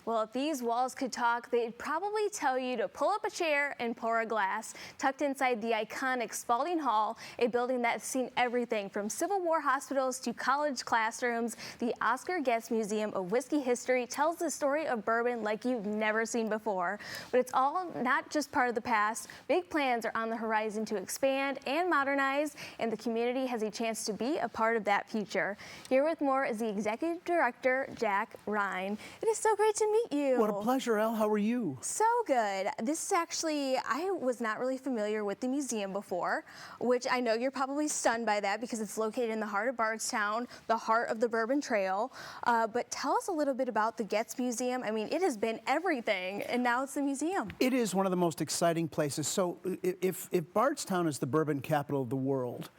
Well, if these walls could talk, they'd probably tell you to pull up a chair and pour a glass. Tucked inside the iconic Spalding Hall, a building that's seen everything from Civil War hospitals to college classrooms, the Oscar Getz Museum of Whiskey History tells the story of bourbon like you've never seen before. But it's all not just part of the past. Big plans are on the horizon to expand and modernize, and the community has a chance to be a part of that future. Here with more is the Executive Director, Jack Ryan. It is so great to meet you. What a pleasure, Elle. How are you? So good. This is actually, I was not really familiar with the museum before, which I know you're probably stunned by that because it's located in the heart of Bardstown, the heart of the Bourbon Trail. But tell us a little bit about the Getz Museum. I mean, it has been everything, and now it's the museum. It is one of the most exciting places. So if Bardstown is the bourbon capital of the world,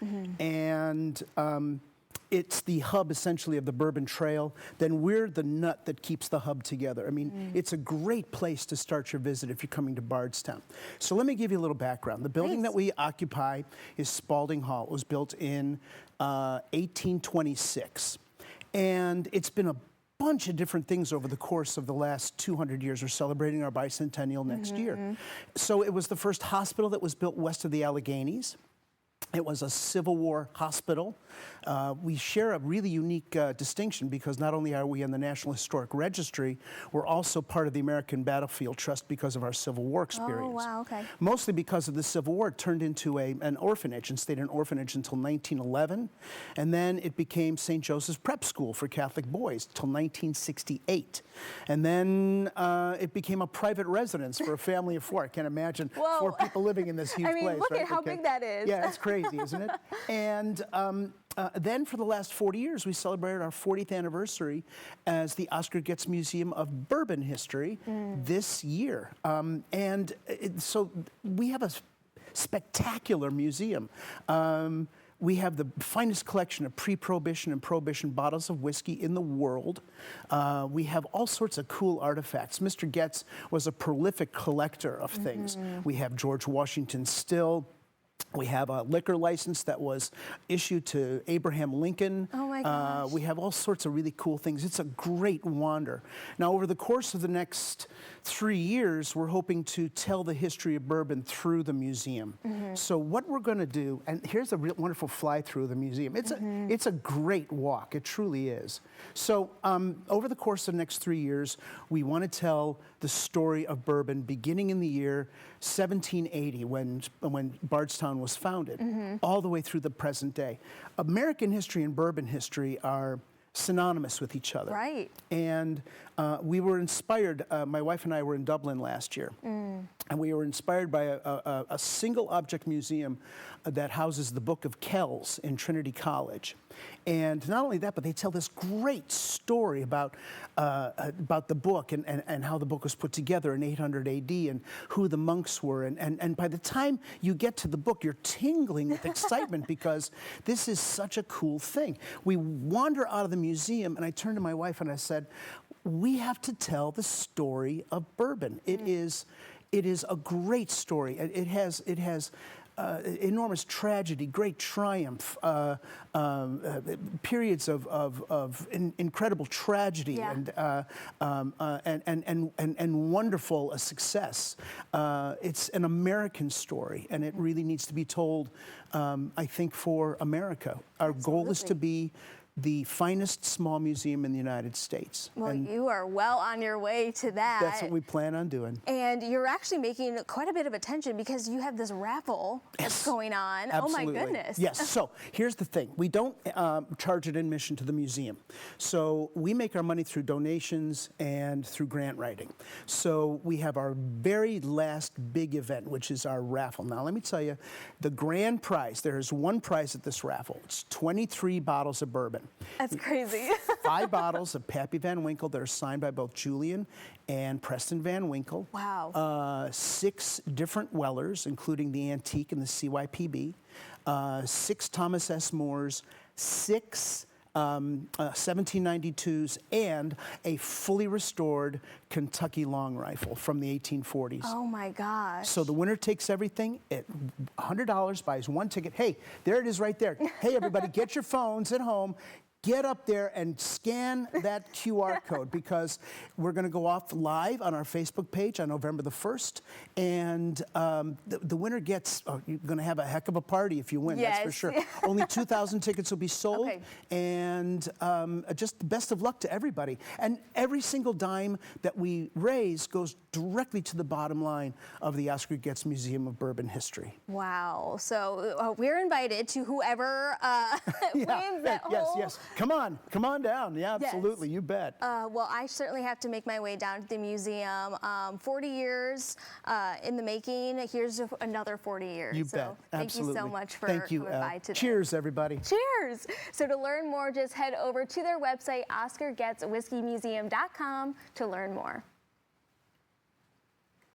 and it's the hub essentially of the Bourbon Trail, then we're the nut that keeps the hub together. I mean, it's a great place to start your visit if you're coming to Bardstown. So let me give you a little background. The building that we occupy is Spalding Hall. It was built in 1826. And it's been a bunch of different things over the course of the last 200 years. We're celebrating our bicentennial next year. So it was the first hospital that was built west of the Alleghenies. It was a Civil War hospital. We share a really unique distinction because not only are we in the National Historic Registry, we're also part of the American Battlefield Trust because of our Civil War experience. Oh, wow, okay. Mostly because of the Civil War, it turned into an orphanage and stayed an orphanage until 1911. And then it became St. Joseph's Prep School for Catholic boys till 1968. And then it became a private residence for a family of four. I can't imagine 4 people living in this huge place. I mean, look at how big that is. Yeah, it's crazy. Isn't it? And then for the last 40 years, we celebrated our 40th anniversary as the Oscar Getz Museum of Bourbon History this year. So we have a spectacular museum. We have the finest collection of pre-Prohibition and Prohibition bottles of whiskey in the world. We have all sorts of cool artifacts. Mr. Getz was a prolific collector of things. We have George Washington's still. We have a liquor license that was issued to Abraham Lincoln. Oh my gosh. We have all sorts of really cool things. It's a great wander. Now, over the course of the next 3 years, we're hoping to tell the history of bourbon through the museum. So what we're going to do, and here's a real wonderful fly through the museum. It's a great walk. It truly is. So over the course of the next 3 years, we want to tell the story of bourbon beginning in the year 1780 when Bardstown was founded, all the way through the present day. American history and bourbon history are synonymous with each other. Right. And we were inspired, my wife and I were in Dublin last year, and we were inspired by a single object museum that houses the Book of Kells in Trinity College. And not only that, but they tell this great story about the book and how the book was put together in 800 AD and who the monks were. And by the time you get to the book, you're tingling with excitement because this is such a cool thing. We wander out of the museum, and I turned to my wife and I said, we have to tell the story of bourbon. It is a great story. It has enormous tragedy, great triumph, periods of incredible tragedy and wonderful success. It's an American story, and it really needs to be told, I think, for America. Our goal is to be the finest small museum in the United States. Well, you are well on your way to that. That's what we plan on doing. And you're actually making quite a bit of attention because you have this raffle that's going on. Absolutely. Oh my goodness. Yes, so here's the thing. We don't charge an admission to the museum. So we make our money through donations and through grant writing. So we have our very last big event, which is our raffle. Now let me tell you, the grand prize, there is one prize at this raffle. It's 23 bottles of bourbon. That's crazy. 5 bottles of Pappy Van Winkle that are signed by both Julian and Preston Van Winkle. Wow. 6 different Wellers, including the Antique and the CYPB. 6 Thomas S. Moores. 6 1792s, and a fully restored Kentucky long rifle from the 1840s. Oh my gosh. So the winner takes everything at $100, buys 1 ticket. Hey, there it is right there. Hey everybody, get your phones at home. get up there and scan that QR code, because we're going to go off live on our Facebook page on November the 1st, and the winner gets, you're going to have a heck of a party if you win, that's for Yes. sure. Only 2,000 tickets will be sold, Okay. and just best of luck to everybody. And every single dime that we raise goes directly to the bottom line of the Oscar Getz Museum of Bourbon History. Wow. So we're invited to whoever wins that whole... Yes. Come on down. Yeah, Yes. absolutely. You bet. Well, I certainly have to make my way down to the museum. 40 years in the making. Here's another 40 years. You so bet. Thank you so much for Thank you, coming by today. Cheers, everybody. Cheers. So to learn more, just head over to their website, OscarGettsWhiskeyMuseum.com, to learn more.